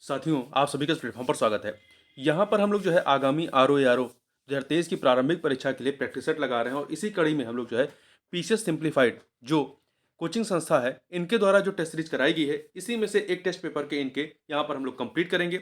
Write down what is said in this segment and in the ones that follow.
साथियों, आप सभी का इस प्लेटफॉर्म पर स्वागत है। यहाँ पर हम लोग जो है आगामी आरओ 2023 की प्रारंभिक परीक्षा के लिए प्रैक्टिस सेट लगा रहे हैं और इसी कड़ी में हम लोग जो है पीसीएस सिंप्लीफाइड जो कोचिंग संस्था है इनके द्वारा जो टेस्ट सीरीज कराई गई है इसी में से एक टेस्ट पेपर के इनके यहाँ पर हम लोग कंप्लीट करेंगे।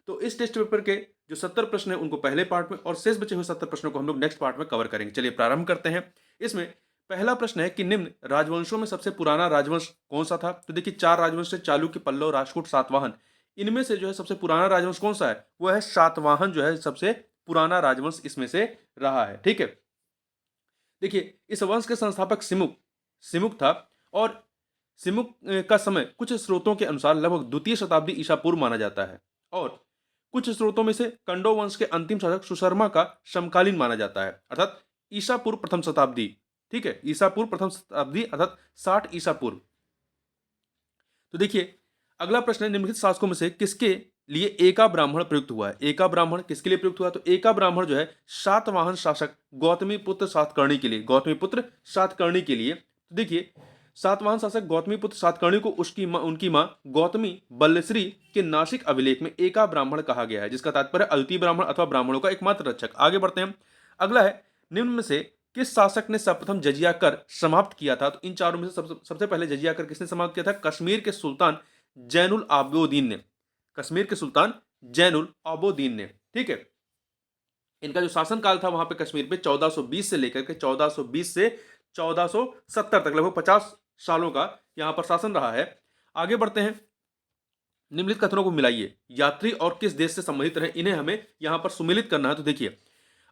तो इस टेस्ट पेपर के जो 70 प्रश्न है उनको पहले पार्ट में और शेष बचे हुए 70 प्रश्नों को हम लोग नेक्स्ट पार्ट में कवर करेंगे। चलिए प्रारंभ करते हैं। इसमें पहला प्रश्न है कि निम्न राजवंशों में सबसे पुराना राजवंश कौन सा था। तो देखिए, चार राजवंश है, चालुक्य, पल्लव, राष्ट्रकूट, सातवाहन। इनमें से जो है सबसे पुराना राजवंश कौन सा है, वो है सातवाहन, जो है सबसे पुराना राजवंश इसमें से रहा है। ठीक है, देखिए इस वंश के संस्थापक सिमुक सिमुक था और सिमुक का समय कुछ स्रोतों के अनुसार लगभग द्वितीय शताब्दी ईसा पूर्व माना जाता है और कुछ स्रोतों में से कंडो वंश के अंतिम शासक सुशर्मा का समकालीन माना जाता है, अर्थात ईसा पूर्व प्रथम शताब्दी। ठीक है, ईसा पूर्व प्रथम शताब्दी अर्थात 60 ईसा पूर्व। तो देखिए अगला प्रश्न है, निम्नलिखित शासकों में से किसके लिए एका ब्राह्मण प्रयुक्त हुआ है। एका ब्राह्मण किसके लिए प्रयुक्त हुआ, तो एका ब्राह्मण जो है सातवाहन शासक गौतमी पुत्र सातकर्णी के लिए, गौतमी पुत्र सातकर्णी के लिए। तो देखिए सातवाहन शासक गौतमी पुत्र सातकर्णी को उनकी मां गौतमी बल्लश्री के नासिक अभिलेख में एका ब्राह्मण कहा गया है, जिसका तात्पर्य अद्वितीय ब्राह्मण अथवा ब्राह्मणों का एकमात्र रक्षक। आगे बढ़ते हैं। अगला है, निम्न में से किस शासक ने सर्वप्रथम जजिया कर समाप्त किया था। तो इन चारों में से सबसे पहले जजिया कर किसने समाप्त किया था, कश्मीर के सुल्तान जैनुल आबोदीन ने, कश्मीर के सुल्तान जैनुल आबोदीन ने। ठीक है, इनका जो शासन काल था वहां पे कश्मीर पे 1420 से लेकर के 1420 से 1470 तक लगभग 50 सालों का यहां पर शासन रहा है। आगे बढ़ते हैं। निम्नलिखित कथनों को मिलाइए, यात्री और किस देश से संबंधित रहे, इन्हें हमें यहां पर सुमिलित करना है। तो देखिए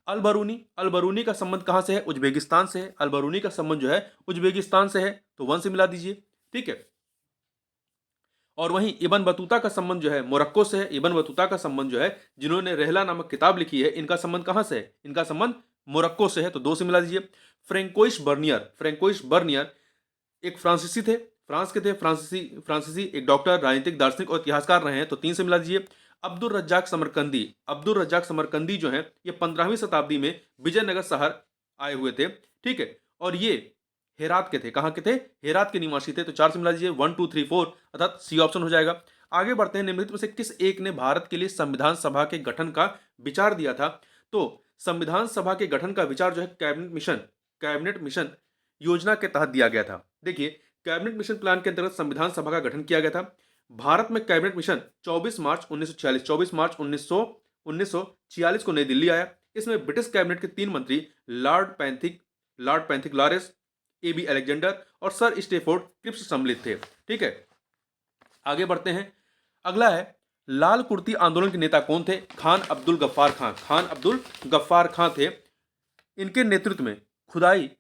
अल बरूनी का संबंध कहां से है, उज्बेकिस्तान से है। अल बरूनी का संबंध जो है उज्बेकिस्तान से है, तो वन से मिला दीजिए। ठीक है, और वहीं इबन बतूता का संबंध जो है मोरक्को से है। इबन बतूता का संबंध जो है, जिन्होंने रहला नामक किताब लिखी है, इनका संबंध कहां से है, इनका संबंध मोरक्को से है, तो दो से मिला दीजिए। फ्रेंकोइश बर्नियर एक फ्रांसीसी थे, फ्रांस के थे, फ्रांसीसी एक डॉक्टर, राजनीतिक दार्शनिक और इतिहासकार रहे हैं, तो तीन से मिला दीजिए। अब्दुल रज्जाक समरकंदी जो है ये 15वीं शताब्दी में विजयनगर शहर आए हुए थे। ठीक है, और ये हेरात के थे, कहां के थे, हेरात के निवासी थे, तो चार से मिला दीजिए। 1 2 3 4 अर्थात सी ऑप्शन हो जाएगा। आगे बढ़ते हैं। निम्नलिखित में से किस एक ने भारत के लिए संविधान सभा के गठन का विचार दिया था। तो संविधान सभा के गठन का विचार जो है कैबिनेट मिशन योजना के तहत दिया गया था। देखिए कैबिनेट मिशन प्लान के अंतर्गत संविधान सभा का गठन किया गया था। भारत में कैबिनेट मिशन 24 मार्च 1946 को नई दिल्ली आया। इसमें ब्रिटिश कैबिनेट के 3 मंत्री Lord Pethick Lawrence, AB Alexander और सर स्टेफोर्ड क्रिप्स सम्मिलित थे। ठीक है, आगे बढ़ते हैं। अगला है, लाल कुर्ती आंदोलन के नेता कौन थे, खान अब्दुल गफ्फार खां थे। इनके नेतृत्व में खुदाई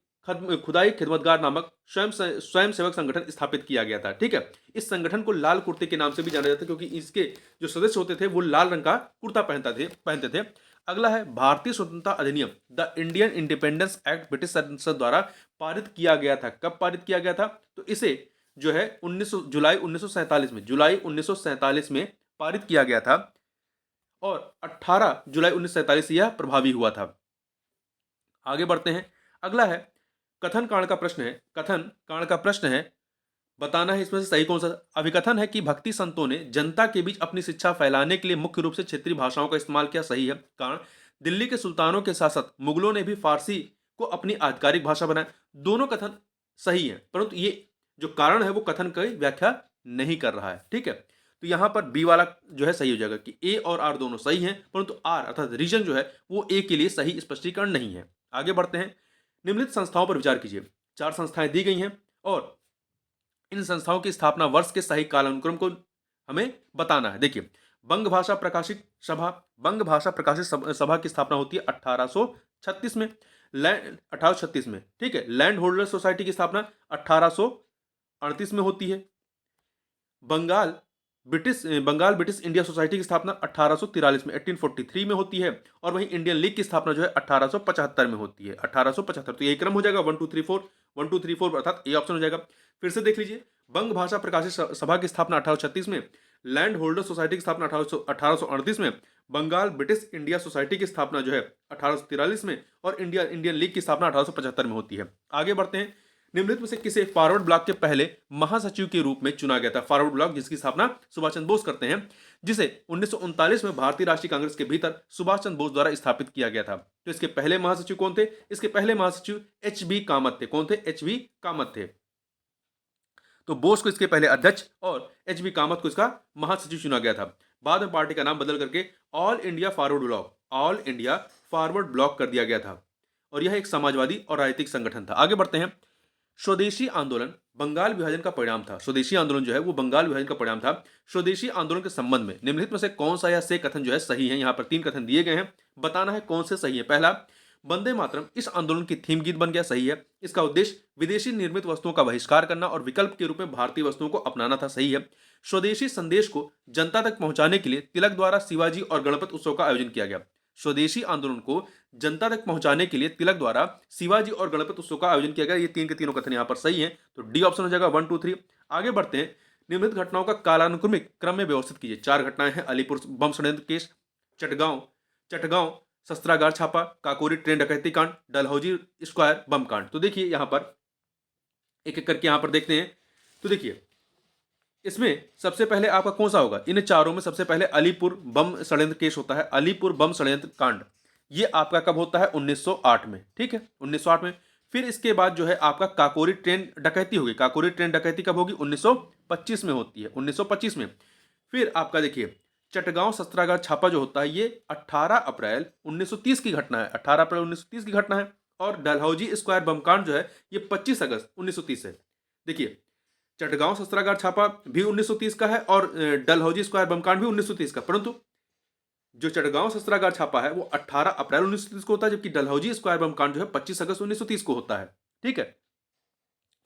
खिदमतगार नामक स्वयं सेवक संगठन स्थापित किया गया था। ठीक है, इस संगठन को लाल कुर्ते के नाम से भी जाना जाता है क्योंकि इसके जो सदस्य होते थे वो लाल रंग का कुर्ता पहनते थे। अगला है, भारतीय स्वतंत्रता अधिनियम the Indian independence act British संसद द्वारा पारित किया गया था। कब पारित किया गया था, तो इसे जो है जुलाई 1947 में पारित किया गया था और 18 जुलाई 1947 यह प्रभावी हुआ था। आगे बढ़ते हैं। अगला है, कथन कांड का प्रश्न है, बताना है इसमें से सही कौन सा। अभिकथन है कि भक्ति संतों ने जनता के बीच अपनी शिक्षा फैलाने के लिए मुख्य रूप से क्षेत्रीय भाषाओं का इस्तेमाल किया, सही है। कारण, दिल्ली के सुल्तानों के साथ मुगलों ने भी फारसी को अपनी आधिकारिक भाषा बनाया। दोनों कथन सही है, परंतु ये जो कारण है वो कथन की व्याख्या नहीं कर रहा है। ठीक है, तो यहां पर बी वाला जो है सही हो जाएगा कि ए और आर दोनों सही हैं, परंतु आर अर्थात रीजन जो है वो ए के लिए सही स्पष्टीकरण नहीं है। आगे बढ़ते हैं। निम्नलिखित संस्थाओं पर विचार कीजिए। चार संस्थाएं दी गई हैं और इन संस्थाओं की स्थापना वर्ष के सही कालानुक्रम को हमें बताना है। देखिए बंग भाषा प्रकाशित सभा की स्थापना होती है 1836 में, 1836 में। ठीक है, लैंड होल्डर सोसाइटी की स्थापना 1838 में होती है। बंगाल ब्रिटिश इंडिया सोसाइटी की स्थापना 1843 में 1843 में होती है और वहीं इंडियन लीग की स्थापना जो है 1875 में होती है, 1875। तो यही क्रम हो जाएगा 1 2 3 4 अर्थात ए ऑप्शन हो जाएगा। फिर से देख लीजिए, बंग भाषा प्रकाशित सभा की स्थापना 1836 में, लैंड होल्डर सोसाइटी की स्थापना 1838 में, बंगाल ब्रिटिश इंडिया सोसाइटी की स्थापना जो है 1843 में और इंडियन लीग की स्थापना 1875 में होती है। आगे बढ़ते हैं। निम्नलिखित में से किसे फॉरवर्ड ब्लॉक के पहले महासचिव के रूप में चुना गया था? फॉरवर्ड ब्लॉक जिसकी स्थापना सुभाष चंद्र बोस करते हैं, जिसे 1939 में भारतीय राष्ट्रीय कांग्रेस के भीतर सुभाष चंद्र बोस द्वारा स्थापित किया गया था। तो इसके पहले महासचिव कौन थे? इसके पहले महासचिव एच बी कामत थे। कौन थे? एच बी कामत थे। तो बोस को इसके पहले अध्यक्ष और एच बी कामत को इसका महासचिव चुना गया था। बाद में पार्टी का नाम बदल करके ऑल इंडिया फॉरवर्ड ब्लॉक कर दिया गया था और यह एक समाजवादी और राजनीतिक संगठन था। आगे बढ़ते हैं। स्वदेशी आंदोलन बंगाल विभाजन का परिणाम था। स्वदेशी आंदोलन जो है वो बंगाल विभाजन का परिणाम था। स्वदेशी आंदोलन के संबंध में निम्नलिखित में से कौन सा या से कथन जो है सही है? यहाँ पर 3 कथन दिए गए हैं, बताना है कौन से सही है। पहला, वंदे मातरम इस आंदोलन की थीम गीत बन गया, सही है। इसका उद्देश्य विदेशी निर्मित वस्तुओं का बहिष्कार करना और विकल्प के रूप में भारतीय वस्तुओं को अपनाना था, सही है। स्वदेशी संदेश को जनता तक पहुंचाने के लिए तिलक द्वारा शिवाजी और गणपत उत्सव का आयोजन किया गया। स्वदेशी आंदोलन को जनता तक पहुंचाने के लिए तिलक द्वारा शिवाजी और गणपत उत्सव का आयोजन किया गया। ये 3 के तीनों कथन यहाँ पर सही हैं, तो डी ऑप्शन हो जाएगा 1 2 3। आगे बढ़ते हैं। निम्नलिखित घटनाओं का कालानुक्रमिक क्रम में व्यवस्थित कीजिए। 4 घटनाएं हैं। अलीपुर बम षड्यंत्र केस, चटगांव शस्त्रागार छापा, काकोरी ट्रेन डकैती कांड, डलहौजी स्क्वायर बम कांड। तो देखिए यहाँ पर एक एक करके यहाँ पर देखते हैं। तो देखिए इसमें सबसे पहले आपका कौन सा होगा? इन चारों में सबसे पहले अलीपुर बम षड्यंत्र केस होता है। अलीपुर बम षड्यंत्र कांड ये आपका कब होता है? 1908 में, ठीक है, 1908 में। फिर इसके बाद जो है आपका काकोरी ट्रेन डकैती होगी। काकोरी ट्रेन डकैती कब होगी? 1925 में होती है, 1925 में। फिर आपका देखिए चटगांव शस्त्रागार छापा जो होता है ये 18 अप्रैल 1930 की घटना है। 18 अप्रैल 1930 की घटना है। और डलहौजी स्क्वायर बमकांड जो है ये 25 अगस्त 1930 है। देखिए चटगांव शस्त्रागार छापा भी 1930 का है और डलहौजी स्क्वायर बमकांड भी 1930 का, परंतु जो चटगांव शस्त्रागार छापा है वो 18 अप्रैल 1930 को होता है, जबकि डलहौजी स्क्वायर बमकांड जो है 25 अगस्त 1930 को होता है, ठीक है। तो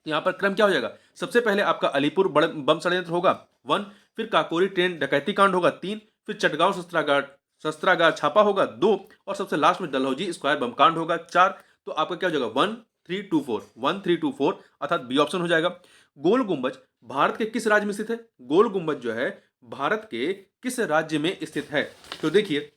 यहाँ पर क्रम क्या हो जाएगा? सबसे पहले आपका अलीपुर बम षड्यंत्र होगा 1, फिर काकोरी ट्रेन डकैती कांड होगा 3, फिर चटगांव शस्त्रागार छापा होगा 2 और सबसे लास्ट में डलहौजी स्क्वायर बमकांड होगा 4। तो आपका क्या हो जाएगा? 1 3 2 4, 1 3 2 4 अर्थात बी ऑप्शन हो जाएगा। गोल गुंबज भारत के किस राज्य में स्थित है? गोल गुंबज जो है भारत के किस राज्य में स्थित है? तो देखिए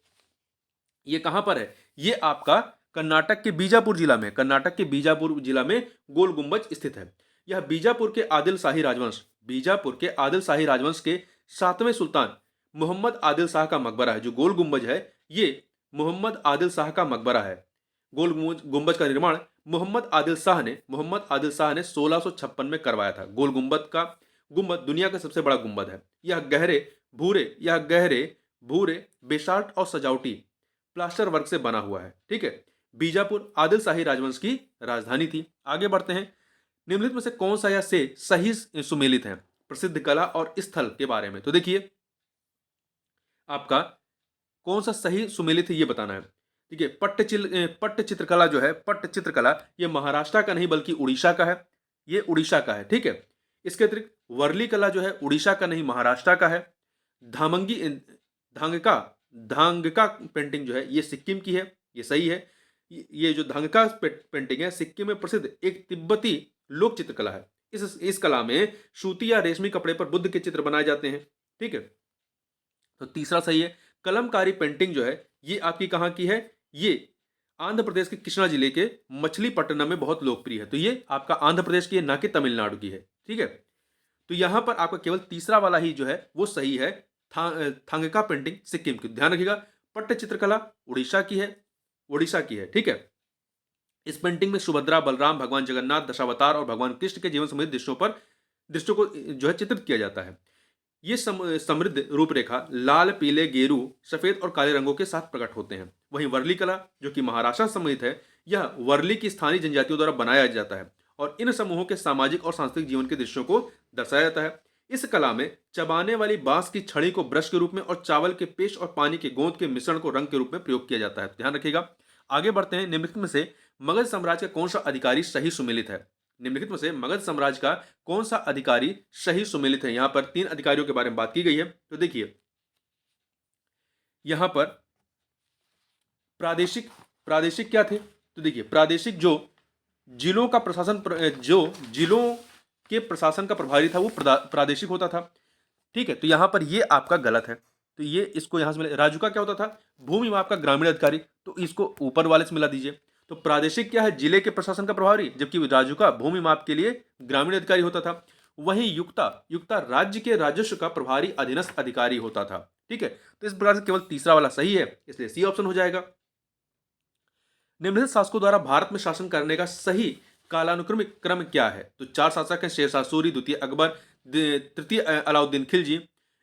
ये कहां पर है? ये आपका कर्नाटक के बीजापुर जिला में, कर्नाटक के बीजापुर जिला में गोल गुंबज स्थित है। यह बीजापुर के आदिल शाही राजवंश के 7वें सुल्तान मोहम्मद आदिल शाह का मकबरा है। जो गोल गुंबज है ये मोहम्मद आदिल शाह का मकबरा है। गोल गुंबज का निर्माण मोहम्मद आदिल शाह ने 1656 में करवाया था। गोल गुंबद दुनिया का सबसे बड़ा गुंबद है। यह गहरे भूरे बेसाल्ट और सजावटी प्लास्टर वर्क से बना हुआ है, ठीक है। बीजापुर आदिल शाही राजवंश की राजधानी थी। आगे बढ़ते हैं। निम्नलिखित में से कौन सा या से सही सुमेलित है प्रसिद्ध कला और स्थल के बारे में? तो देखिए आपका कौन सा सही सुमेलित है ये बताना है। देखिए पट्टचित्रकला जो है, पट्टचित्रकला ये महाराष्ट्र का नहीं बल्कि उड़ीसा का है। ये उड़ीसा का है, ठीक है। इसके अतिरिक्त वर्ली कला जो है उड़ीसा का नहीं महाराष्ट्र का है। धांगका पेंटिंग जो है ये सिक्किम की है, ये सही है। ये जो धांगका पेंटिंग है सिक्किम में प्रसिद्ध एक तिब्बती लोक चित्रकला है। इस कला में सूती या रेशमी कपड़े पर बुद्ध के चित्र बनाए जाते हैं, ठीक है। तो तीसरा सही है। कलमकारी पेंटिंग जो है ये आपकी कहाँ की है? ये आंध्र प्रदेश के कृष्णा जिले के मछलीपट्टनम में बहुत लोकप्रिय है। तो ये आपका आंध्र प्रदेश की है, ना कि तमिलनाडु की है, ठीक है। तो यहां पर आपका केवल तीसरा वाला ही जो है वो सही है, थांगका पेंटिंग सिक्किम की। ध्यान रखिएगा पट्ट चित्रकला उड़ीसा की है, ठीक है। इस पेंटिंग में सुभद्रा, बलराम, भगवान जगन्नाथ, दशावतार और भगवान कृष्ण के जीवन संबंधित दृश्यों को जो है चित्रित किया जाता है। ये समृद्ध रूपरेखा लाल, पीले, गेरू, सफेद और काले रंगों के साथ प्रकट होते हैं। वहीं वर्ली कला जो कि महाराष्ट्र से संबंधित है, यह वर्ली की स्थानीय जनजातियों द्वारा बनाया जाता है और इन समूहों के सामाजिक और सांस्कृतिक जीवन के दृश्यों को दर्शाया जाता है। इस कला में चबाने वाली बांस की छड़ी को ब्रश के रूप में और चावल के पेस्ट और पानी के गोंद के मिश्रण को रंग के रूप में प्रयोग किया जाता है। ध्यान रखिएगा। आगे बढ़ते हैं। निम्नलिखित में से मगध साम्राज्य का कौन सा अधिकारी सही सुमेलित है? निम्नलिखित में से मगध साम्राज्य का कौन सा अधिकारी सही सुमेलित है? यहां पर 3 अधिकारियों के बारे में बात की गई है। तो देखिए यहां पर प्रादेशिक क्या थे? तो देखिए प्रादेशिक जो जिलों के प्रशासन का प्रभारी था वो प्रादेशिक होता था, ठीक है। तो यहां पर ये आपका गलत है, तो ये इसको यहां से मिले। राजू का क्या होता था? भूमि माप का ग्रामीण अधिकारी, तो इसको ऊपर वाले से मिला दीजिए। तो प्रादेशिक क्या है, जिले के प्रशासन का प्रभारी, जबकि राजुका भूमि माप के लिए ग्रामीण अधिकारी होता था। वहीं युक्ता युक्ता राज्य के राजस्व का प्रभारी अधीनस्थ अधिकारी होता था। ठीक है, तो इस प्रकार से केवल तीसरा वाला सही है, इसलिए सी ऑप्शन हो जाएगा। निम्नलिखित शासकों द्वारा भारत में शासन करने का सही कालानुक्रमिक क्रम क्या है? तो चार शासक हैं, शेरशाह सूरी, द्वितीय अकबर, तृतीय अलाउद्दीन खिलजी,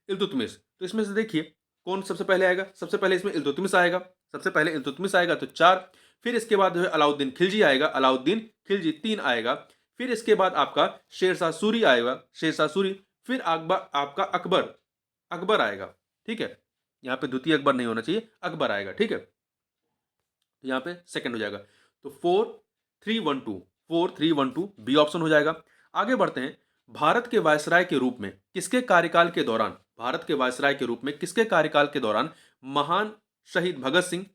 इल्तुतमिश। तो इसमें से देखिए कौन सबसे पहले आएगा। सबसे पहले इसमें इल्तुतमिश आएगा। सबसे पहले इल्तुतमिश आएगा तो चार, फिर इसके बाद जो है अलाउद्दीन खिलजी आएगा, अलाउद्दीन खिलजी तीन आएगा, फिर इसके बाद आपका शेरशाह सूरी आएगा, शेरशाह सूरी, फिर अकबर, आपका अकबर, अकबर आएगा। ठीक है, यहाँ पे द्वितीय अकबर नहीं होना चाहिए, अकबर आएगा। ठीक है, तो यहाँ पे सेकंड हो जाएगा। तो 4-3-1-2, 4-3-1-2 बी ऑप्शन हो जाएगा। आगे बढ़ते हैं। भारत के वायसराय के रूप में किसके कार्यकाल के दौरान, भारत के वायसराय के रूप में किसके कार्यकाल के दौरान महान शहीद भगत सिंह,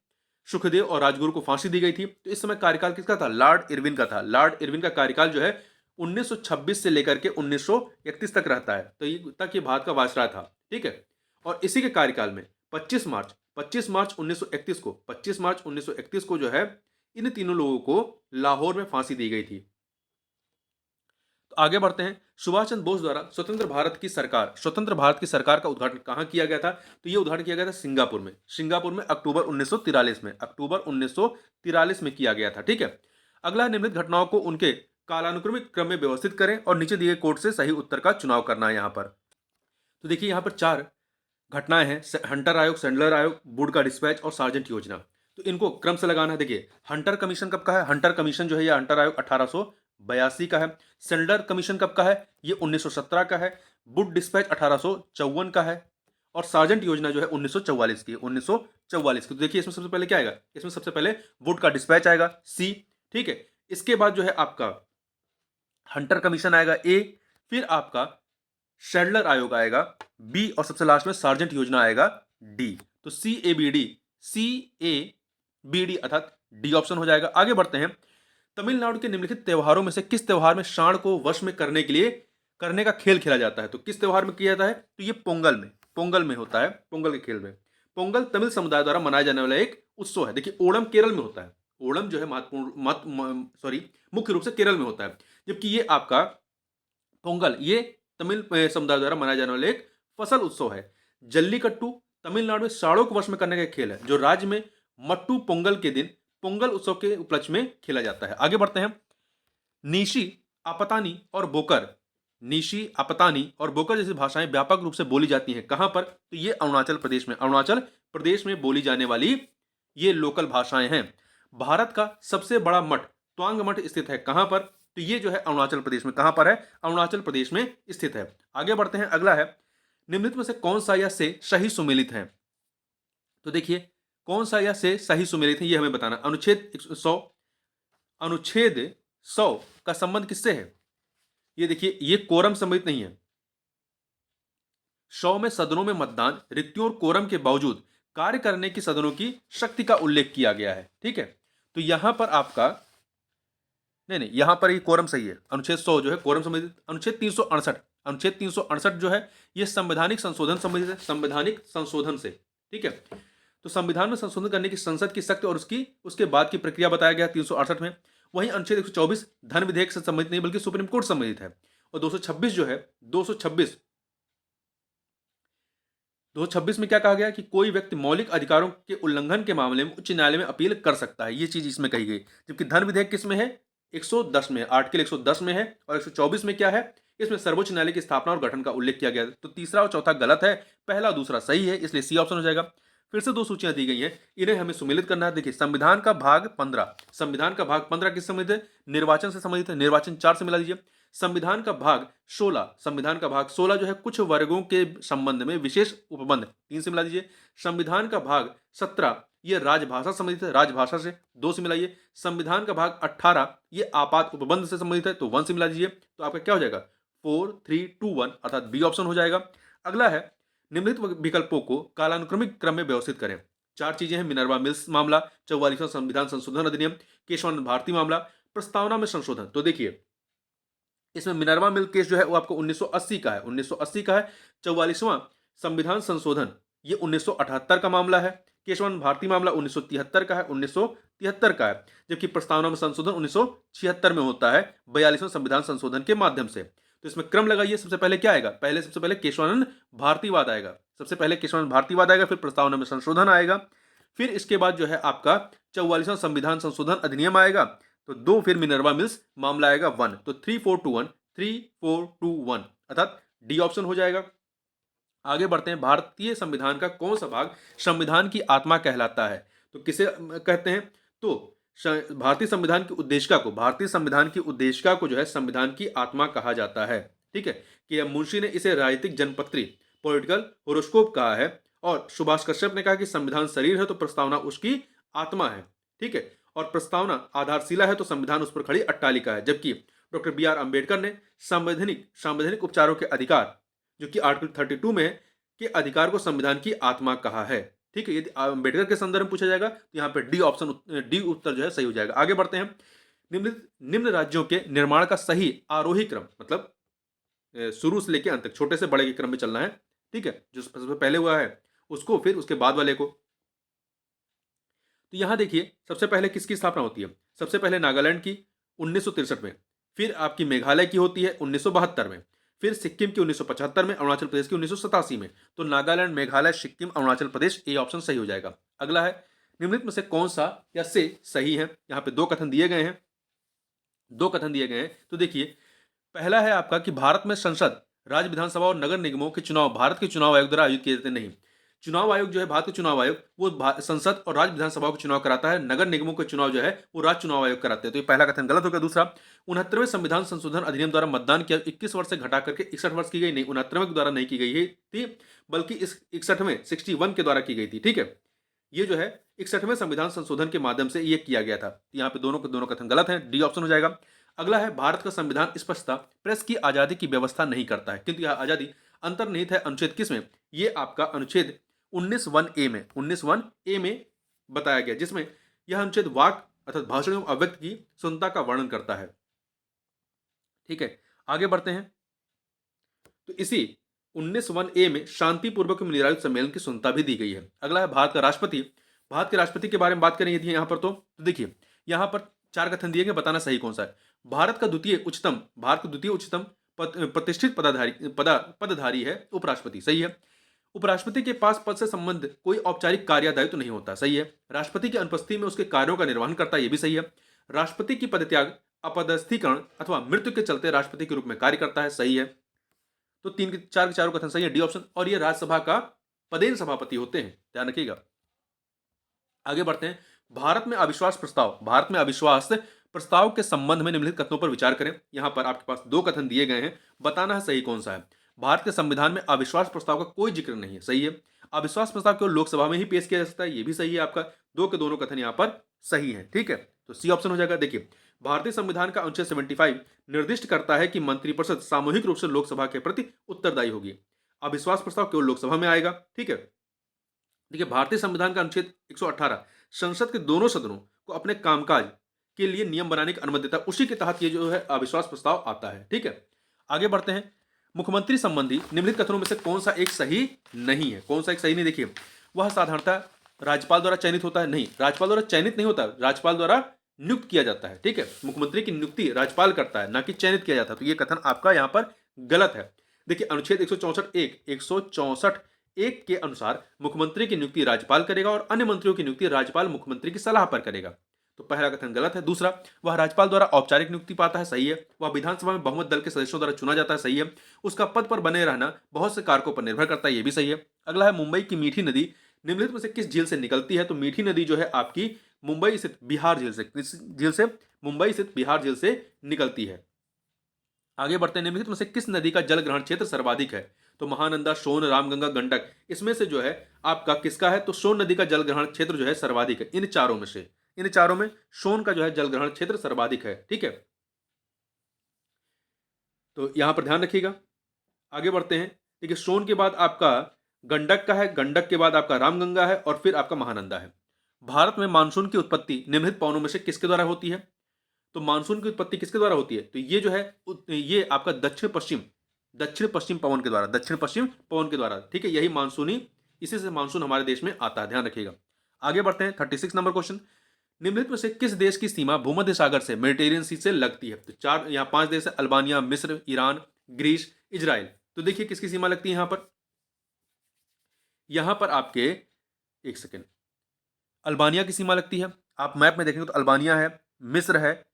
सुखदेव और राजगुरु को फांसी दी गई थी? तो इस समय कार्यकाल किसका था? लॉर्ड इरविन का था। लॉर्ड इरविन का कार्यकाल जो है 1926 से लेकर के 1931 तक रहता है, तो ये तक ये भारत का वायसराय था। ठीक है, और इसी के कार्यकाल में 25 मार्च 1931 को, 25 मार्च 1931 को जो है इन तीनों लोगों को लाहौर में फांसी दी गई थी। तो आगे बढ़ते हैं। सुभाष चंद्र बोस द्वारा स्वतंत्र भारत की सरकार का उद्घाटन कहां किया गया था? तो यह उद्घाटन किया गया था सिंगापुर में, सिंगापुर में अक्टूबर 1943 में, अक्टूबर 1943 में किया गया था। ठीक है, अगला निम्नलिखित घटनाओं को उनके कालानुक्रमिक क्रम में व्यवस्थित करें और नीचे दिए कोड से सही उत्तर का चुनाव करना है। यहां पर तो देखिए, यहां पर चार घटनाएं हैं, हंटर आयोग, सैंडलर आयोग, वुड का डिस्पैच और सार्जेंट योजना। तो इनको क्रम से लगाना है। देखिए, हंटर कमीशन कब का है? हंटर कमीशन जो है या हंटर आयोग 1882 का है। सैंडलर कमीशन कब का है? ये 1917 का है। वुड डिस्पैच 1854 का है। और सार्जेंट योजना जो है 1944 की, 1944 की। तो देखिए, इसमें सबसे पहले क्या आएगा? इसमें सबसे पहले वुड का डिस्पैच आएगा, सी। ठीक है, इसके बाद जो है आपका हंटर कमीशन आएगा, ए। फिर आपका सैडलर आयोग आएगा, बी। और सबसे लास्ट में सार्जेंट योजना आएगा, डी। तो CABD अर्थात डी ऑप्शन हो जाएगा। आगे बढ़ते हैं। तमिलनाडु के निम्नलिखित त्योहारों में से किस त्योहार में सांड को वश में करने के लिए करने का खेल खेला जाता है? तो किस त्योहार में किया जाता है? तो ये पोंगल में होता है, पोंगल के खेल में। पोंगल तमिल समुदाय द्वारा मनाया जाने वाला एक उत्सव है। देखिए, ओणम केरल में होता है। ओणम जो है मुख्य रूप से केरल में होता है, जबकि ये आपका पोंगल ये तमिल समुदाय द्वारा मनाया जाने वाला एक फसल उत्सव है। जल्लीकट्टू तमिलनाडु में सांडों को वश में करने का खेल है, जो राज्य में मट्टू पोंगल के दिन पोंगल उत्सव के उपलक्ष्य में खेला जाता है। आगे बढ़ते हैं। नीशी, आपतानी और बोकर, नीशी, आपतानी और बोकर जैसी भाषाएं व्यापक रूप से बोली जाती हैं। कहां पर? तो ये अरुणाचल प्रदेश में, अरुणाचल प्रदेश में बोली जाने वाली ये लोकल भाषाएं हैं। भारत का सबसे बड़ा मठ त्वांग मठ स्थित है कहां पर? तो ये जो है अरुणाचल प्रदेश में। कहां पर है? अरुणाचल प्रदेश में स्थित है। आगे बढ़ते हैं। अगला है, निम्नलिखित में से कौन सा या से सही सुमेलित है? तो देखिए, कौन सा या से सही सुमेलित है ये हमें बताना। अनुच्छेद 100 का संबंध किससे है? ये देखिए, ये कोरम सम्मिलित नहीं है। 100 में सदनों में मतदान, रिक्तियों और कोरम के बावजूद कार्य करने की सदनों की शक्ति का उल्लेख किया गया है। ठीक है, तो यहां पर आपका नहीं, यहां पर ये कोरम सही है। अनुच्छेद 100 जो है कोरम सम्मिलित। अनुच्छेद 368, अनुच्छेद 368 जो है ये संवैधानिक संशोधन संबंधित है, संवैधानिक संशोधन से। ठीक है, तो संविधान में संशोधन करने की संसद की शक्ति और उसके बाद की प्रक्रिया बताया गया 368 में। वहीं अनुच्छेद 124 धन विधेयक से संबंधित नहीं बल्कि सुप्रीम कोर्ट संबंधित है। और 226 जो है 226 में क्या कहा गया कि कोई व्यक्ति मौलिक अधिकारों के उल्लंघन के मामले में उच्च न्यायालय में अपील कर सकता है, ये चीज इसमें कही गई। जबकि धन विधेयक किस में है? 110 में, आर्टिकल 110 में है। और 124 में क्या है? इसमें सर्वोच्च न्यायालय की स्थापना और गठन का उल्लेख किया गया है। तो तीसरा और चौथा गलत है, पहला और दूसरा सही है, इसलिए सी ऑप्शन हो जाएगा। फिर से दो सूचियां दी गई हैं, इन्हें हमें सुमेलित करना है। देखिए, संविधान का भाग 15, संविधान का भाग 15 किस संबंधित है? निर्वाचन से संबंधित है, निर्वाचन 4 से मिला दीजिए। संविधान का भाग 16, संविधान का भाग 16 जो है कुछ वर्गों के संबंध में विशेष उपबंध, 3 से मिला दीजिए। संविधान का भाग 17 ये राजभाषा से संबंधित है, राजभाषा से 2 से मिलाइए। संविधान का भाग 18 ये आपात उपबंध से संबंधित है, तो 1 से मिला दीजिए। तो आपका क्या हो जाएगा? 4, 3, 2, 1 अर्थात बी ऑप्शन हो जाएगा। अगला है, निम्नलिखित विकल्पों को कालानुक्रमिक क्रम में व्यवस्थित करें। 4 चीजें हैं। मिनर्वा मिल्स मामला, 44वां संविधान संशोधन अधिनियम, केशवानंद भारती मामला, प्रस्तावना में संशोधन। तो देखिए, इसमें मिनर्वा मिल केस जो है वो आपको 1980 का है, 1980 का है। 44वां संविधान संशोधन ये 1978 का मामला है। केशवानंद भारती मामला 1973 का है, 1973 का है। जबकि प्रस्तावना में संशोधन 1976 में होता है 42वें संविधान संशोधन के माध्यम से। तो इसमें क्रम लगाइए, सबसे पहले क्या आएगा, सबसे पहले केशवानंद भारतीवाद आएगा, सबसे पहले केशवानंद भारतीवाद आएगा, फिर प्रस्तावना में संशोधन आएगा, फिर इसके बाद जो है आपका 44वां संविधान संशोधन अधिनियम आएगा, तो 2 फिर मिनर्वा मिल्स मामला आएगा 1, तो 3421 3421 अर्थात डी ऑप्शन हो जाएगा। आगे बढ़ते हैं, भारतीय संविधान का कौन सा भाग संविधान की आत्मा कहलाता है, तो किसे कहते हैं, तो भारतीय संविधान की उद्देशिका को, भारतीय संविधान की उद्देशिका को जो है संविधान की आत्मा कहा जाता है। ठीक है, कि मुंशी ने इसे राजनीतिक जनपत्री पॉलिटिकल होरोस्कोप कहा है, और सुभाष कश्यप ने कहा कि संविधान शरीर है तो प्रस्तावना उसकी आत्मा है। ठीक है, और प्रस्तावना आधारशिला है तो संविधान उस पर खड़ी अट्टालिका है। जबकि डॉक्टर बी.आर. अम्बेडकर ने संवैधानिक उपचारों के अधिकार, जो कि आर्टिकल 32 में है, के अधिकार को संविधान की आत्मा कहा है। ठीक है, यदि अम्बेडकर के संदर्भ में पूछा जाएगा तो यहाँ पे डी उत्तर जो है सही हो जाएगा। आगे बढ़ते हैं, निम्न राज्यों के निर्माण का सही आरोही क्रम, मतलब शुरू से लेकर अंत तक छोटे से बड़े के क्रम में चलना है। ठीक है, जो सबसे पहले हुआ है उसको, फिर उसके बाद वाले को। तो यहां देखिए, सबसे पहले किसकी स्थापना होती है, सबसे पहले नागालैंड की 1963 में, फिर आपकी मेघालय की होती है 1972 में, फिर सिक्किम की 1975 में, अरुणाचल प्रदेश की 1987 में। तो नागालैंड, मेघालय, सिक्किम, अरुणाचल प्रदेश, ए ऑप्शन सही हो जाएगा। अगला है, निम्नलिखित में से कौन सा या से सही है। यहाँ पे 2 कथन दिए गए हैं, 2 कथन दिए गए हैं। तो देखिए, पहला है आपका कि भारत में संसद, राज्य विधानसभा और नगर निगमों के चुनाव भारत के चुनाव आयोग द्वारा आयोजित किए जाते नहीं। चुनाव आयोग जो है, भारत का चुनाव आयोग, वो संसद और राज्य विधानसभाओं के चुनाव कराता है, नगर निगमों के चुनाव जो है वो राज्य चुनाव आयोग कराते हैं। तो ये पहला कथन गलत हो गया। दूसरा, 69वें संविधान संशोधन अधिनियम द्वारा मतदान की 21 वर्ष से घटा करके 61 वर्ष की गई नहीं, 69वें के द्वारा नहीं की गई थी, बल्कि इस 61वें 61 के द्वारा की गई थी। ठीक है, ये जो है 61वें संविधान संशोधन के माध्यम से ये किया गया था। यहाँ पे दोनों कथन गलत हैं, डी ऑप्शन हो जाएगा। अगला है, भारत का संविधान स्पष्टता प्रेस की आजादी की व्यवस्था नहीं करता है, किंतु यह आजादी अंतर्निहित है अनुच्छेद किस में, ये आपका अनुच्छेद 19(1)(a) में, 19(1)(a) में बताया गया, जिसमें यह अनुच्छेद वाक अर्थात भाषण एवं अभिव्यक्ति की स्वतंत्रता का वर्णन करता है। ठीक है, आगे बढ़ते हैं, तो इसी 19(1)(a) में शांतिपूर्वक मिलित सम्मेलन की स्वतंत्रता भी दी गई है। अगला है, भारत का राष्ट्रपति, भारत के राष्ट्रपति के बारे में बात करें यदि यहाँ पर, तो देखिए यहाँ पर 4 कथन दिए गए, बताना सही कौन सा है। भारत का द्वितीय उच्चतम प्रतिष्ठित पदधारी है उपराष्ट्रपति, सही है। उपराष्ट्रपति के पास पद से संबंध कोई औपचारिक कार्यदायित्व नहीं होता, सही है। राष्ट्रपति की अनुपस्थिति में उसके कार्यों का निर्वहन करता है, यह भी सही है। राष्ट्रपति की पदत्याग, अपदस्थीकरण अथवा मृत्यु के चलते राष्ट्रपति के रूप में कार्य करता है, सही है। तो 3 के 4 के चारों कथन सही है, डी ऑप्शन। और ये राज्यसभा का पदेन सभापति होते हैं, ध्यान रखिएगा। आगे बढ़ते हैं, भारत में अविश्वास प्रस्ताव के संबंध में निम्नलिखित कथनों पर विचार करें। यहां पर आपके पास 2 कथन दिए गए हैं, बताना है सही कौन सा है। भारत के संविधान में अविश्वास प्रस्ताव का कोई जिक्र नहीं है, सही है। अविश्वास प्रस्ताव केवल लोकसभा में ही पेश किया जा सकता है, ये भी सही है आपका। 2 के दोनों कथन यहां पर सही है। ठीक है, तो सी ऑप्शन हो जाएगा। देखिए, भारतीय संविधान का अनुच्छेद 75 निर्दिष्ट करता है कि मंत्रिपरिषद सामूहिक रूप से लोकसभा के प्रति उत्तरदायी होगी। अविश्वास प्रस्ताव केवल लोकसभा में आएगा। ठीक है, देखिए, भारतीय संविधान का अनुच्छेद 118 संसद के दोनों सदनों को अपने कामकाज के लिए नियम बनाने की अनुमति देता है, उसी के तहत ये जो है अविश्वास प्रस्ताव आता है। ठीक है, आगे बढ़ते हैं, मुख्यमंत्री संबंधी निम्नलिखित कथनों में से कौन सा एक सही नहीं है। कौन सा एक सही नहीं, देखिए, वह साधारणतः राज्यपाल द्वारा चयनित होता है, नहीं, राज्यपाल द्वारा चयनित नहीं होता, राज्यपाल द्वारा नियुक्त किया जाता है। ठीक है, मुख्यमंत्री की नियुक्ति राज्यपाल करता है, ना कि चयनित किया जाता है। तो ये कथन आपका यहाँ पर गलत है। देखिए, अनुच्छेद 164(1) के अनुसार मुख्यमंत्री की नियुक्ति राज्यपाल करेगा और अन्य मंत्रियों की नियुक्ति राज्यपाल मुख्यमंत्री की सलाह पर करेगा। तो पहला कथन गलत है। दूसरा, वह राज्यपाल द्वारा औपचारिक नियुक्ति पाता है, सही है। वह विधानसभा में बहुमत दल के सदस्यों द्वारा चुना जाता है, सही है। उसका पद पर बने रहना बहुत से कारकों पर निर्भर करता है, यह भी सही है। अगला है, मुंबई की मीठी नदी निम्नलिखित में से किस झील से निकलती है। तो मीठी नदी जो है आपकी मुंबई स्थित बिहार झील से, किस झील से, मुंबई स्थित बिहार झील से निकलती है। आगे बढ़ते हैं, निम्नलिखित में से किस नदी का जल ग्रहण क्षेत्र सर्वाधिक है। तो महानंदा, सोन, रामगंगा, गंडक, इसमें से जो है आपका किसका है, तो सोन नदी का जल ग्रहण क्षेत्र जो है सर्वाधिक है। इन चारों में सोन का जो है जल ग्रहण क्षेत्र सर्वाधिक है। ठीक है, तो यहां पर ध्यान रखिएगा। आगे बढ़ते हैं, देखिए, सोन के बाद आपका गंडक का है, गंडक के बाद आपका रामगंगा है और फिर आपका महानंदा है। भारत में मानसून की उत्पत्ति निम्नलिखित पवनों में से किसके द्वारा होती है। तो मानसून की उत्पत्ति किसके द्वारा होती है, तो ये जो है ये आपका दक्षिण पश्चिम पवन के द्वारा, ठीक है, यही मानसूनी इसी से मानसून हमारे देश में आता है, ध्यान रखिएगा। आगे बढ़ते हैं 36 नंबर क्वेश्चन। निम्नलिखित में से किस देश की सीमा भूमध्य सागर से मेडिटेरियन सी से लगती है? तो चार यहाँ 5 देश है, अल्बानिया, मिस्र, ईरान, ग्रीस, इजराइल। तो देखिए किसकी सीमा लगती है यहाँ पर आपके, एक सेकेंड, अल्बानिया की सीमा लगती है। आप मैप में देखेंगे तो अल्बानिया है, मिस्र है,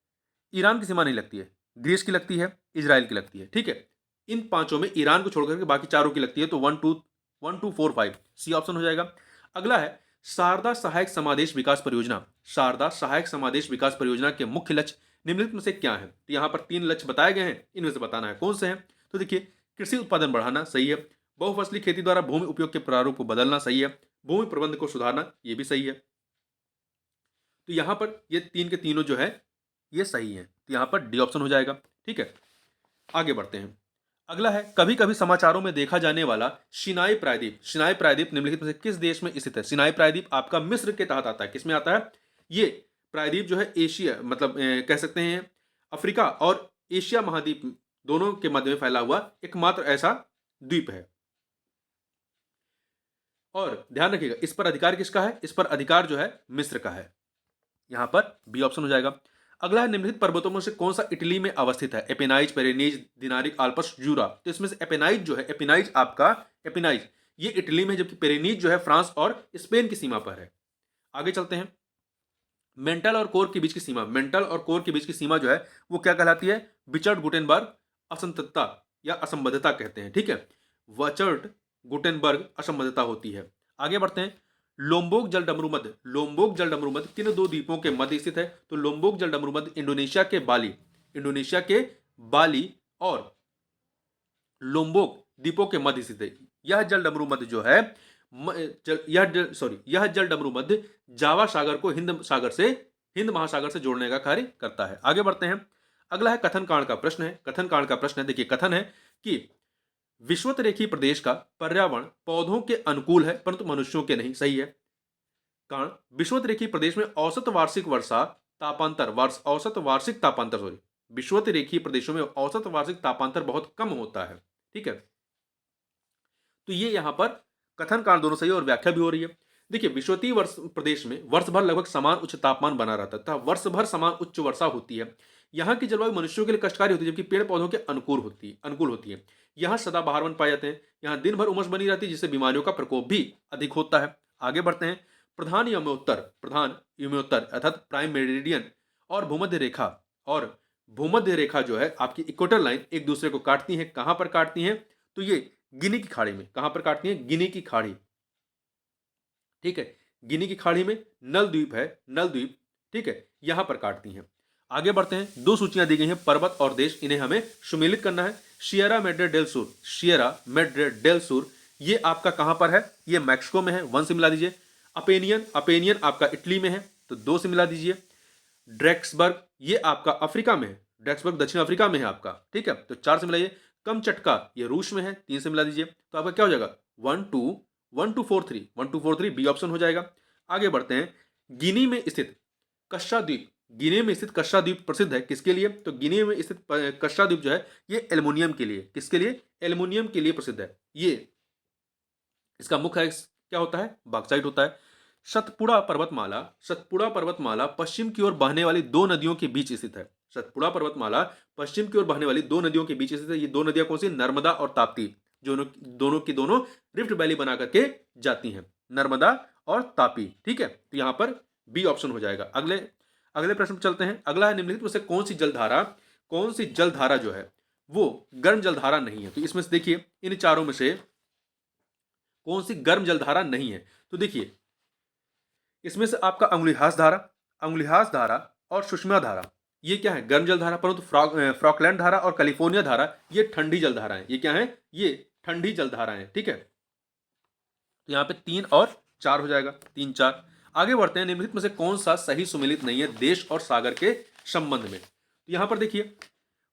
ईरान की सीमा नहीं लगती है, ग्रीस की लगती है, इजराइल की लगती है। ठीक है, इन पांचों में ईरान को छोड़कर के बाकी चारों की लगती है। तो 1 2 1 2 4 5 सी ऑप्शन हो जाएगा। अगला है शारदा सहायक समादेश विकास परियोजना। शारदा सहायक समादेश विकास परियोजना के मुख्य लक्ष्य निम्नलिखित में से क्या है? तो यहाँ पर 3 लक्ष्य बताए गए हैं, इनमें से बताना है कौन से हैं। तो देखिए, कृषि उत्पादन बढ़ाना, सही है। बहुफसली खेती द्वारा भूमि उपयोग के प्रारूप को बदलना, सही है। भूमि प्रबंध को सुधारना, ये भी सही है। तो यहाँ पर ये तीन के तीनों जो है ये सही है, तो यहाँ पर डी ऑप्शन हो जाएगा। ठीक है, आगे बढ़ते हैं। अगला है कभी कभी समाचारों में देखा जाने वाला सिनाई प्रायद्वीप। सिनाई प्रायद्वीप निम्नलिखित में से किस देश में स्थित है? सिनाई प्रायद्वीप आपका मिस्र के तहत आता है। किसमें आता है? ये प्रायद्वीप जो है एशिया, मतलब कह सकते हैं अफ्रीका और एशिया महाद्वीप दोनों के मध्य में फैला हुआ एकमात्र ऐसा द्वीप है। और ध्यान रखिएगा, इस पर अधिकार किसका है? इस पर अधिकार जो है मिस्र का है। यहां पर बी ऑप्शन हो जाएगा। अगला है निम्नलिखित पर्वतों में से कौन सा इटली में अवस्थित है? एपेनाइज, पेरेनीज, दिनारिक, आल्प्स, जूरा। तो इसमें से एपेनाइज जो है, एपेनाइज आपका, एपेनाइज ये इटली में, जबकि पेरेनीज जो है फ्रांस और स्पेन की सीमा पर है। आगे चलते हैं। मेंटल और कोर के बीच की सीमा, मेंटल और कोर के बीच की सीमा जो है वो क्या कहलाती है? बिचर्ड गुटेनबर्ग असंततता या असंबद्धता कहते हैं। ठीक है, वचर्ड गुटेनबर्ग असंबद्धता होती है। आगे बढ़ते हैं। लोम्बोक जल डमरू मध्य, लोम्बोक जल डमरू मध्य किन दो द्वीपों के मध्य स्थित है? तो लोम्बोक जल डमरू मध्य इंडोनेशिया के बाली, इंडोनेशिया के बाली और लोम्बोक द्वीपों के मध्य स्थित है। यह जल डमरू मध्य जो है यह जल डमरू मध्य जावा सागर को हिंद महासागर से जोड़ने का कार्य करता है। आगे बढ़ते हैं। अगला है कथन कांड का प्रश्न है। कथन कांड का प्रश्न है, देखिए कथन है कि विषुवत-रेखीय प्रदेश का पर्यावरण पौधों के अनुकूल है परंतु मनुष्यों के नहीं, सही है। कारण विषुवत-रेखीय प्रदेश में औसत वार्षिक वर्षा तापांतर औसत वार्षिक तापांतर विषुवत-रेखीय प्रदेशों में औसत वार्षिक तापांतर बहुत कम होता है। ठीक है, तो ये यहां पर कथन कांड दोनों सही है और व्याख्या भी हो रही है। देखिए, विषुवतीय वर्ष प्रदेश में वर्ष भर लगभग समान उच्च तापमान बना रहता है तथा वर्ष भर समान उच्च वर्षा होती है। यहाँ की जलवायु मनुष्यों के लिए कष्टकारी होती है जबकि पेड़ पौधों के अनुकूल होती है। यहाँ सदाबहार वन पाए जाते हैं। यहाँ दिन भर उमस बनी रहती है जिससे बीमारियों का प्रकोप भी अधिक होता है। आगे बढ़ते हैं। प्रधान यमोत्तर अर्थात प्राइम मेरिडियन और भूमध्य रेखा जो है आपकी इक्वेटर लाइन एक दूसरे को काटती है। कहां पर काटती हैं? तो ये गिनी की खाड़ी में। कहां पर काटती हैं? गिनी की खाड़ी। ठीक है, गिनी की खाड़ी में नल द्वीप है, नल द्वीप, ठीक है, यहां पर काटती हैं। आगे बढ़ते हैं। दो सूचियां दी गई हैं पर्वत और देश, इन्हें हमें सुमेलित करना है। शियरा मेड्रे डेल सुर, शियरा मेड्रे डेल सुर ये आपका कहां पर है? ये मैक्सिको में है, 1 से मिला दीजिए। अपेनियन आपका इटली में है तो 2 से मिला दीजिए। ड्रेक्सबर्ग ये आपका अफ्रीका में है, ड्रेक्सबर्ग दक्षिण अफ्रीका में है आपका। ठीक है, तो 4 से मिलाइए। कमचटका ये रूस में है, 3 से मिला दीजिए। तो आपका क्या हो जाएगा? 1 2 बी ऑप्शन हो जाएगा। आगे बढ़ते हैं। गिनी में स्थित कस्सा द्वीप, गिनी में स्थित कस्सा द्वीप प्रसिद्ध है किसके लिए? तो गिनी में स्थित कस्सा द्वीप जो है ये एल्युमिनियम के लिए, किसके लिए? एल्युमिनियम के लिए प्रसिद्ध है। ये इसका मुख्य क्या होता है? बॉक्साइट होता है। सतपुड़ा पर्वतमाला पश्चिम की ओर बहने वाली दो नदियों के बीच स्थित है। सतपुड़ा पर्वतमाला पश्चिम की ओर बहने वाली दो नदियों के बीच स्थित है। ये दो नदियां कौन सी? नर्मदा और ताप्ती, जो दोनों की दोनों रिफ्ट वैली बना करके जाती हैं, नर्मदा और तापी। ठीक है, तो यहां पर बी ऑप्शन हो जाएगा। अगले प्रश्न पर चलते हैं। अगला है निम्नलिखित में से कौन सी जलधारा जो है वो गर्म जलधारा नहीं है? तो इसमें से देखिए इन चारों में से कौन सी गर्म जलधारा नहीं है? तो देखिए इसमें से आपका अंगुलिहास धारा और सुषमा धारा ये क्या है? गर्म जलधारा। परंतु फ्रॉकलैंड धारा और कैलिफोर्निया धारा ये ठंडी जलधारा है। ये क्या है? ये ठंडी जलधारा है। ठीक है, तो यहाँ पे 3 और 4 हो जाएगा, 3 4। आगे बढ़ते हैं। निम्नलिखित में से कौन सा सही सुमेलित नहीं है देश और सागर के संबंध में? तो यहाँ पर देखिए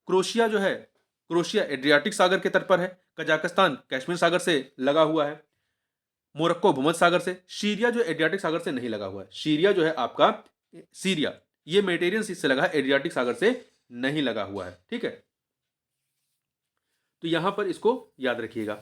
क्रोशिया एड्रियाटिक सागर के तट पर है। कजाकिस्तान कश्मीर सागर से लगा हुआ है। मोरक्को भूमध्य सागर से। सीरिया जो एड्रियाटिक सागर से नहीं लगा हुआ है। सीरिया जो है आपका सीरिया ये मेडिटेरियन सी से लगा है, एड्रियाटिक सागर से नहीं लगा हुआ है। ठीक है, तो यहां पर इसको याद रखिएगा।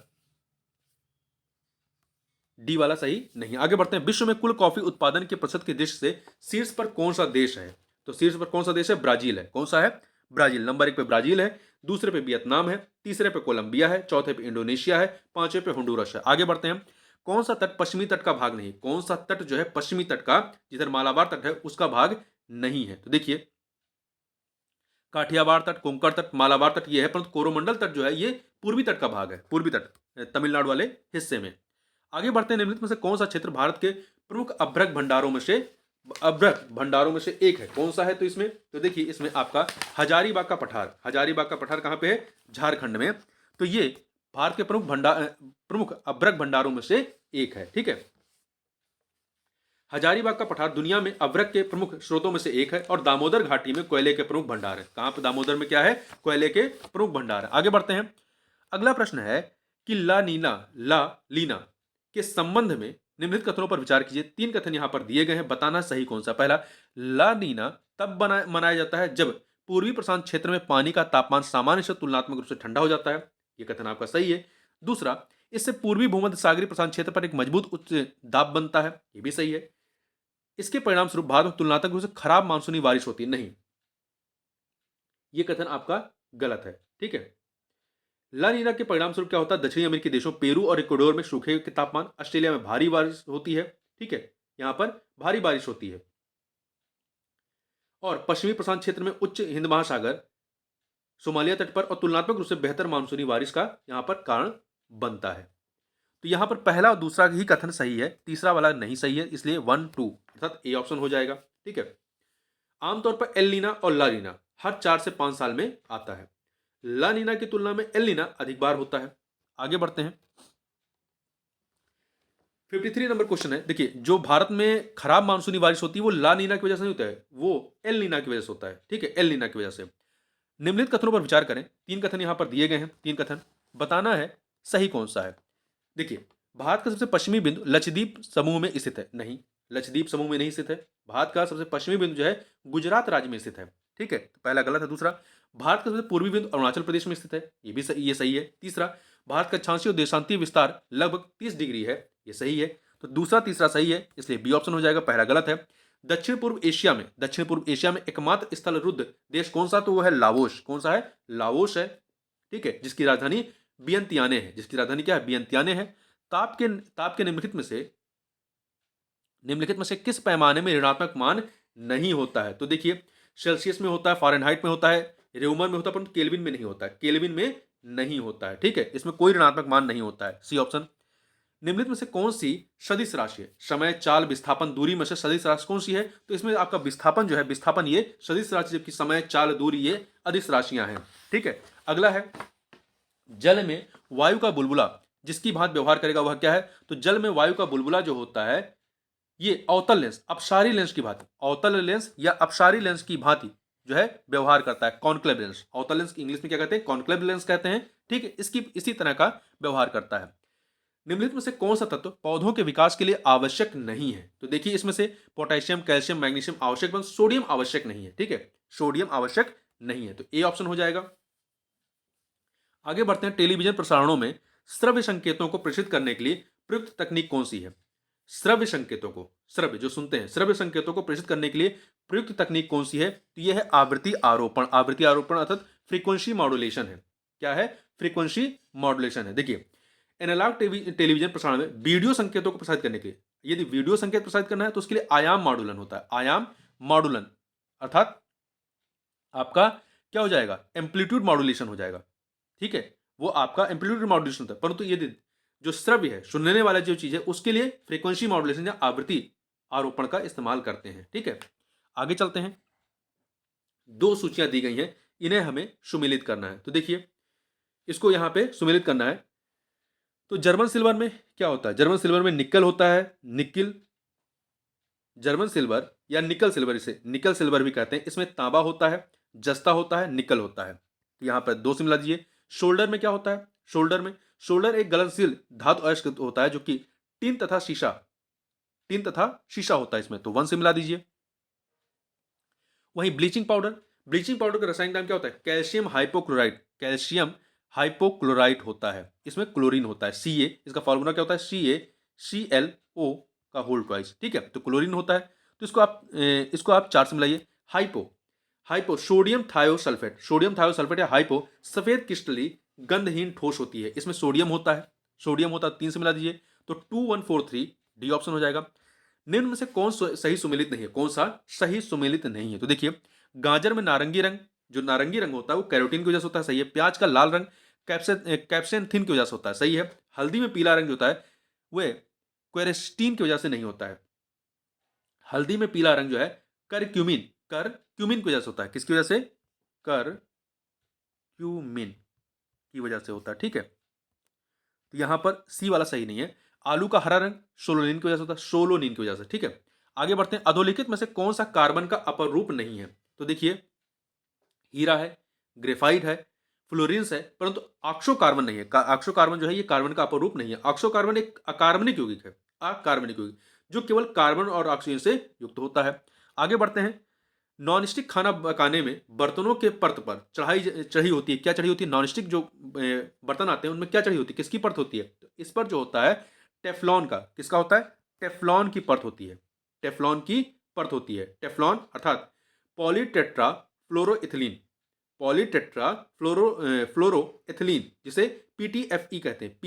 डी वाला सही नहीं। आगे बढ़ते हैं। विश्व में कुल कॉफी उत्पादन के प्रतिशत की दृष्टि से शीर्ष पर कौन सा देश है? तो शीर्ष पर कौन सा देश है? ब्राजील है। कौन सा है? ब्राजील। नंबर 1 पे ब्राजील है, दूसरे पे वियतनाम है, तीसरे पे कोलंबिया है, चौथे पे इंडोनेशिया है, पांचवे पे होंडुरस है। आगे बढ़ते हैं। कौन सा तट पश्चिमी तट का भाग नहीं? कौन सा तट जो है पश्चिमी तट का, जिधर मालाबार तट है, उसका भाग नहीं है? तो देखिए, काठियावाड़ तट, कोंकण तट, मालाबार तट ये है, परंतु कोरोमंडल तट जो है ये पूर्वी तट का भाग है, पूर्वी तट तमिलनाडु वाले हिस्से में। आगे बढ़ते हैं। निम्नलिखित में से कौन सा क्षेत्र भारत के प्रमुख अभ्रक भंडारों में से एक है? कौन सा है? तो इसमें, तो देखिए, इसमें आपका हजारीबाग का पठार, हजारीबाग का पठार कहां पे है? झारखंड में। तो ये भारत के प्रमुख अभ्रक भंडारों में से एक है। ठीक है। हजारीबाग का पठार दुनिया में अभ्रक के प्रमुख स्रोतों में से एक है और दामोदर घाटी में कोयले के प्रमुख भंडार है। कहां पर? दामोदर में क्या है? कोयले के प्रमुख भंडार है। आगे बढ़ते हैं। अगला प्रश्न है कि ला लीना के संबंध में निम्नलिखित कथनों पर विचार कीजिए। 3 कथन यहां पर दिए गए हैं, बताना सही कौन सा। पहला, ला नीना तब मनाया जाता है जब पूर्वी प्रशांत क्षेत्र में पानी का तापमान सामान्य से तुलनात्मक रूप से ठंडा हो जाता है। यह कथन आपका सही है। दूसरा, इससे पूर्वी भूमध्य सागरीय प्रशांत क्षेत्र पर एक मजबूत उच्च दाब बनता है। यह भी सही है। इसके परिणाम स्वरूप भारत में तुलनात्मक रूप से खराब मानसूनी बारिश होती नहीं। यह कथन आपका गलत है। ठीक है। ला नीना के परिणाम स्वरूप क्या होता है? दक्षिणी अमेरिकी देशों पेरू और इक्वाडोर में सूखे के तापमान, ऑस्ट्रेलिया में भारी बारिश होती है। ठीक है, यहां पर भारी बारिश होती है। और पश्चिमी प्रशांत क्षेत्र में उच्च हिंद महासागर, सोमालिया तट पर और तुलनात्मक रूप से बेहतर मानसूनी बारिश का यहां पर कारण बनता है। तो यहां पर पहला और दूसरा ही कथन सही है, तीसरा वाला नहीं सही है, इसलिए 1 2 अर्थात ए ऑप्शन हो जाएगा। ठीक है। आमतौर पर एल नीना और ला नीना हर 4 से 5 साल में आता है। ला नीना की तुलना में एल नीना अधिक बार होता है। आगे बढ़ते हैं। 53 नंबर क्वेश्चन है। देखिए, जो भारत में खराब मानसूनी बारिश होती है वो ला नीना की वजह से नहीं होता है, वो एल नीना की वजह से होता है। ठीक है, एल नीना की वजह से। निम्नलिखित कथनों पर विचार करें। 3 कथन यहां पर दिए गए हैं, 3 कथन बताना है सही कौन सा है। देखिए, भारत का सबसे पश्चिमी बिंदु लक्षद्वीप समूह में स्थित है। नहीं, लक्षद्वीप समूह में नहीं स्थित है। भारत का सबसे पश्चिमी बिंदु जो है गुजरात राज्य में स्थित है। ठीक है, तो पहला गलत है। दूसरा, भारत का सबसे पूर्वी बिंदु अरुणाचल प्रदेश में स्थित है। ये भी सही, ये सही है। तीसरा, भारत का अक्षांशीय और देशांतीय विस्तार लगभग 30 डिग्री है। ये सही है। तो दूसरा तीसरा सही है, इसलिए बी ऑप्शन हो जाएगा। पहला गलत है। दक्षिण पूर्व एशिया में एकमात्र स्थल रुद्ध देश कौन सा? तो वो है लाओस। कौन सा है? लाओस है। ठीक है, जिसकी राजधानी वियंतियाने है। जिसकी राजधानी क्या है? वियंतियाने है। ताप के निम्नलिखित में से किस पैमाने में ऋणात्मक मान नहीं होता है? तो देखिए, सेल्सियस में होता है, फारेनहाइट में होता है, रेउमर में होता है, परंतु केल्विन में नहीं होता है। केल्विन में नहीं होता है। ठीक है, इसमें कोई ऋणात्मक मान नहीं होता है। C option. निम्नलिखित में से कौन सी सदिश राशि है? समय, चाल, विस्थापन, दूरी में से सदिश राशि कौन सी है? तो इसमें आपका विस्थापन जो है, विस्थापन ये सदिश राशि, जबकि समय, चाल, दूरी ये अदिश राशियां हैं। ठीक है। अगला है, जल में वायु का बुलबुला जिसकी भांति व्यवहार करेगा वह क्या है? तो जल में वायु का बुलबुला जो होता है ये अवतल लेंस, अपसारी लेंस की भांति, अवतल लेंस या अपसारी लेंस की भांति जो है व्यवहार करता है। कॉन्क्लेव लेंस, अवतल लेंस की इंग्लिश में क्या कहते हैं? कॉन्क्लेव लेंस कहते हैं। ठीक है, इसकी इसी तरह का व्यवहार करता है। निम्नलिखित में से कौन सा तत्व पौधों के विकास के लिए आवश्यक नहीं है? तो देखिए, इसमें से पोटेशियम, कैल्शियम, मैग्नीशियम आवश्यक, परंतु सोडियम आवश्यक नहीं है। ठीक है, सोडियम आवश्यक नहीं है, तो ए ऑप्शन हो जाएगा। आगे बढ़ते हैं। टेलीविजन प्रसारणों में श्रव्य संकेतों को प्रेषित करने के लिए प्रयुक्त तकनीक कौन सी है? श्रव्य संकेतों को, श्रव्य जो सुनते हैं, श्रव्य संकेतों को प्रेषित करने के लिए प्रयुक्त तकनीक कौन सी है? तो यह है आवृत्ति आरोपण। आवृत्ति आरोपण अर्थात फ्रीक्वेंसी मॉड्यूलेशन है। क्या है? फ्रीक्वेंसी मॉड्यूलेशन है। देखिए, एनालॉग टेलीविजन प्रसारण में वीडियो संकेतों को प्रसारित करने के लिए, यदि वीडियो संकेत प्रसारित करना है तो उसके लिए आयाम मॉड्यूलन होता है। आयाम मॉड्यूलन अर्थात आपका क्या हो जाएगा? एम्पलीट्यूड मॉड्यूलेशन हो जाएगा। ठीक है, वो आपका एम्पलीट्यूड मॉड्यूलेशन होता है। परंतु यदि जो श्रव्य है, सुनने वाला जो चीज है, उसके लिए फ्रीक्वेंसी मॉड्यूलेशन या आवृत्ति आरोपण का इस्तेमाल करते हैं। ठीक है, आगे चलते हैं। 2 सूचियां दी गई हैं, इन्हें हमें सुमेलित करना है। तो देखिए, इसको यहां पे सुमेलित करना है। तो जर्मन सिल्वर में क्या होता है? जर्मन सिल्वर में निकल होता है। निकल, जर्मन सिल्वर या निकल सिल्वर, इसे निकल सिल्वर भी कहते हैं। इसमें तांबा होता है, जस्ता होता है, निकल होता है। तो यहां पर 2 से मिला दीजिए। शोल्डर में क्या होता है? शोल्डर एक गलनशील धातु अयस्क होता है जो कि टिन तथा शीशा होता है इसमें, तो 1 से मिला दीजिए। वहीं ब्लीचिंग पाउडर का रासायनिक नाम क्या होता है? कैल्शियम हाइपोक्लोराइट होता है। इसमें क्लोरीन होता है, Ca। इसका फॉर्मूला क्या होता है? ClO का होल ट्वाइस, ठीक है। तो क्लोरीन होता है, तो इसको आप 4 से मिलाइए। Hypo sodium thiosulphate, sodium thiosulphate या हाइपो सफेद क्रिस्टली गंधहीन ठोस होती है, इसमें सोडियम होता है, 3 से मिला दीजिए तो 2143 डी ऑप्शन हो जाएगा। निम्न में से कौन सही सुमेलित नहीं है, कौन सा सही सुमेलित नहीं है? तो देखिए, गाजर में नारंगी रंग, जो नारंगी रंग होता है वो कैरोटीन की वजह से होता है, सही है। प्याज का लाल रंग कैप्सेंथिन की वजह से होता है, सही है। हल्दी में पीला रंग जो होता है वह क्वेरेस्टीन की वजह से नहीं होता है। हल्दी में पीला रंग जो है करक्यूमिन की वजह से होता है, किसकी वजह से? करक्यूमिन की वजह से होता है, ठीक है। तो यहां पर सी वाला सही नहीं है। आलू का हरा रंग सोलोनिन की वजह से होता है, सोलोनिन की वजह से, ठीक है। आगे बढ़ते हैं, अधोलिखित में से कौन सा कार्बन का अपर रूप नहीं है? तो देखिए, हीरा है, ग्रेफाइट है, फ्लोरिन्स है, परंतु ऑक्सो कार्बन नहीं है। ऑक्सो कार्बन जो है ये कार्बन का अपर रूप नहीं है। ऑक्सो कार्बन एक अकार्बनिक यौगिक है, अकार्बनिक यौगिक जो केवल कार्बन और ऑक्सीजन से युक्त होता है। आगे बढ़ते हैं, नॉनस्टिक खाना पकाने में बर्तनों के परत पर चढ़ी होती है, क्या चढ़ी होती है? नॉनस्टिक जो बर्तन आते हैं उनमें क्या चढ़ी होती है, किसकी परत होती है? तो इस पर जो होता है टेफ्लॉन का, किसका होता है? टेफ्लॉन की परत होती है, टेफ्लॉन की परत होती है। टेफ्लॉन अर्थात पॉलीटेट्रा फ्लोरोइथिलीन, पॉलीटेट्रा फ्लोरोइथिलीन, जिसे पीटीएफई कहते हैं,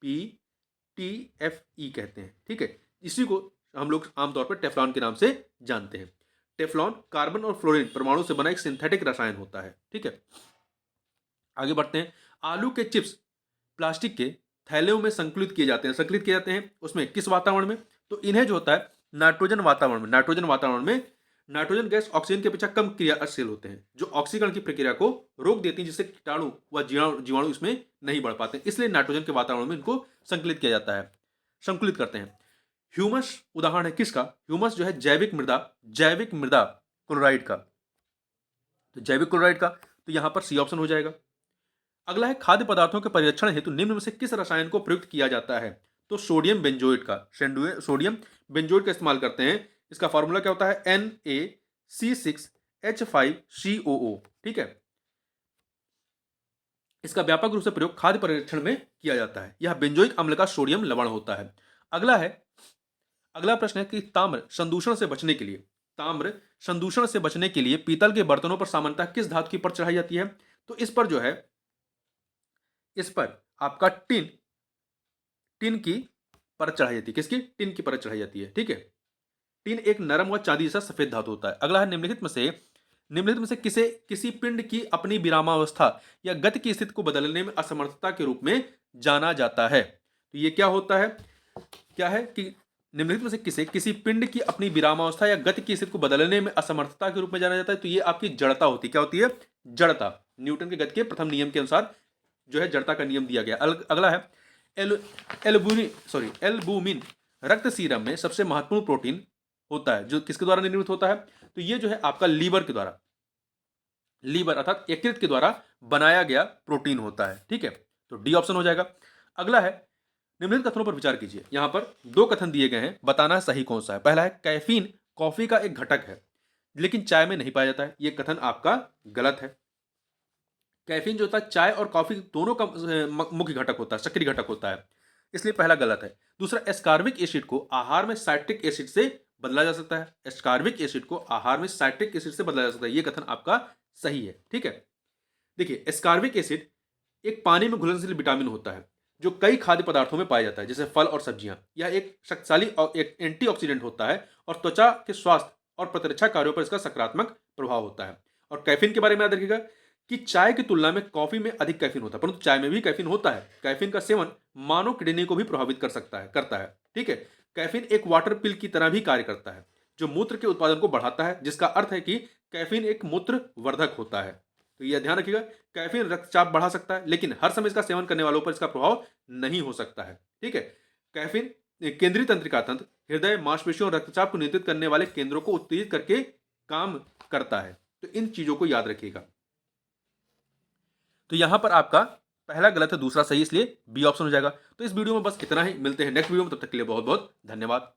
पीटीएफई कहते हैं, ठीक है। इसी को हम लोग आमतौर पर टेफ्लॉन के नाम से जानते हैं। टेफ्लॉन कार्बन और फ्लोरीन परमाणु से बना एक सिंथेटिक रसायन होता है, ठीक है। आगे बढ़ते हैं, आलू के चिप्स प्लास्टिक के थैलों में संकलित किए जाते हैं उसमें किस वातावरण में? तो इन्हें जो होता है नाइट्रोजन वातावरण में नाइट्रोजन गैस ऑक्सीजन के अपेक्षा कम क्रियाशील होते हैं, जो ऑक्सीकरण की प्रक्रिया को रोक देती है, जिससे कीटाणु व जीवाणु इसमें नहीं बढ़ पाते, इसलिए नाइट्रोजन के वातावरण में इनको संकलित किया जाता है, संकलित करते हैं। ह्यूमस उदाहरण है किसका? ह्यूमस जो है जैविक मृदा क्लोराइड का, तो जैविक क्लोराइड का, तो यहां पर सी ऑप्शन हो जाएगा। अगला है, खाद्य पदार्थों के परिरक्षण हेतु निम्न में से किस रसायन को प्रयुक्त किया जाता है? तो सोडियम बेंजोएट का इस्तेमाल करते हैं। इसका फॉर्मूला क्या होता है? NaC6H5COO, ठीक है। इसका व्यापक रूप से प्रयोग खाद्य परिरक्षण में किया जाता है। यह बेंजोइक अम्ल का सोडियम लवण होता है। अगला प्रश्न है कि ताम्र संदूषण से बचने के लिए पीतल के बर्तनों पर सामान्यतः किस धातु की परत चढ़ाई जाती है? तो इस पर आपका टिन की परत चढ़ाई जाती है। किसकी? टिन की परत चढ़ाई जाती है, ठीक है। टिन एक नरम व चांदी जैसा सफेद धातु होता है। अगला है, निम्नलिखित में से किसी पिंड की अपनी विरामावस्था या गति की स्थिति को बदलने में असमर्थता के रूप में जाना जाता है। तो ये क्या होता है? क्या है कि निम्नलिखित में से किसी पिंड की अपनी विरामावस्था या गति की स्थिति को बदलने में असमर्थता के रूप में जाना जाता है। तो ये आपकी जड़ता होती है। क्या होती है? जड़ता। न्यूटन के गति के प्रथम नियम के अनुसार जो है जड़ता का नियम दिया गया। अगला है, एल्बुमिन रक्त सीरम में सबसे महत्वपूर्ण प्रोटीन होता है, जो किसके द्वारा निर्मित होता है? तो ये जो है आपका लीवर अर्थात यकृत के द्वारा बनाया गया प्रोटीन होता है, ठीक है। तो डी ऑप्शन हो जाएगा। अगला है, निम्नलिखित कथनों पर विचार कीजिए। यहां पर 2 कथन दिए गए हैं, बताना सही कौन सा है। पहला है, कैफीन कॉफी का एक घटक है लेकिन चाय में नहीं पाया जाता है। यह कथन आपका गलत है। कैफीन जो होता है चाय और कॉफी दोनों का मुख्य घटक होता है, सक्रिय घटक होता है, इसलिए पहला गलत है। दूसरा, एस्कार्बिक एसिड को आहार में साइट्रिक एसिड से बदला जा सकता है। एस्कार्बिक एसिड को आहार में साइट्रिक एसिड से बदला जा सकता है, यह कथन आपका सही है, ठीक है। देखिए, एस्कार्बिक एसिड एक पानी में घुलनशील विटामिन होता है जो कई खाद्य पदार्थों में पाया जाता है, जैसे फल और सब्जियां। यह एक शक्तिशाली और एक एंटीऑक्सीडेंट होता है और त्वचा के स्वास्थ्य और प्रतिरक्षा कार्यों पर इसका सकारात्मक प्रभाव होता है। और कैफीन के बारे में याद रखिएगा कि चाय की तुलना में कॉफी में अधिक कैफीन होता है, परंतु चाय में भी कैफीन होता है। कैफीन का सेवन मानव किडनी को भी प्रभावित करता है, ठीक है। कैफीन एक वाटर पिल की तरह भी कार्य करता है जो मूत्र के उत्पादन को बढ़ाता है, जिसका अर्थ है कि कैफीन एक मूत्र वर्धक होता है। तो यह ध्यान रखिएगा, कैफीन रक्तचाप बढ़ा सकता है लेकिन हर समय इसका सेवन करने वालों पर इसका प्रभाव नहीं हो सकता है, ठीक है। कैफीन केंद्रीय तंत्रिका तंत्र, हृदय, मांसपेशियों और रक्तचाप को नियंत्रित करने वाले केंद्रों को उत्तेजित करके काम करता है। तो इन चीजों को याद रखिएगा। तो यहां पर आपका पहला गलत है, दूसरा सही, इसलिए बी ऑप्शन हो जाएगा। तो इस वीडियो में बस इतना ही, मिलते हैं नेक्स्ट वीडियो में, तब तक के लिए बहुत बहुत धन्यवाद।